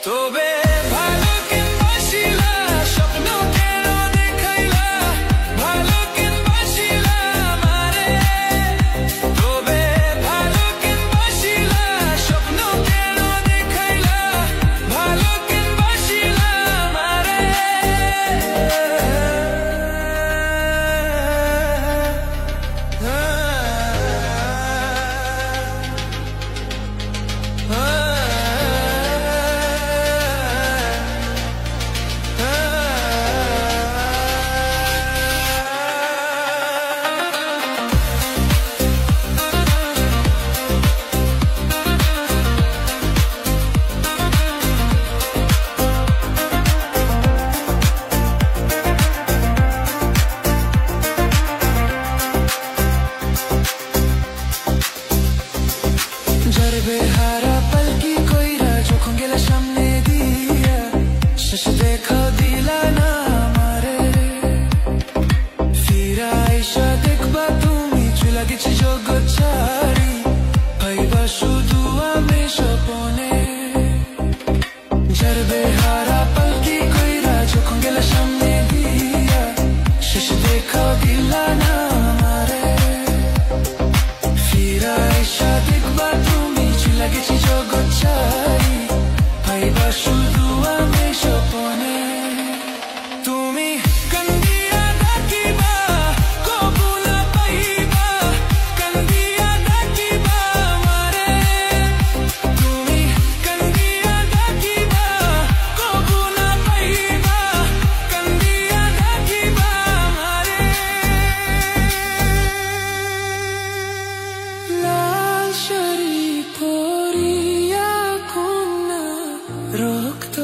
তবে ভালো কেনবাসিলা স্বপ্ন কেন দেখাইলা ভালো কেনবাসিলা আমারে তবে ভালো কেনবাসিলা স্বপ্ন কেন দেখাইলা ভালো কেনবাসিলা আমারে বেহারা পালকি কইরা যখন গেলা সামনে দিয়া শেষ দেখা দিলা না আমারে ফিরা আইসা দেখবা তুমি চলে গেছি জগৎ ছাড়ি পাইবা শুধু আমি স্বপনে যার বেহারা পালকি কইরা যখন গেলা সামনে দিয়া শেষ দেখা দিলা না আমারে ফিরা আইসা দেখবা লাগেছি জগৎ ছাড়ি পাইবা শুধু আমি স্বপনে তুমি কান্দিয়া ডাকিবা কবু না পাইবা কান্দিয়া ডাকিবা আমারে তুমি কান্দিয়া ডাকিবা কবু না পাইবা কান্দিয়া ডাকিবা আমারে লাল শাড়ি রক্ত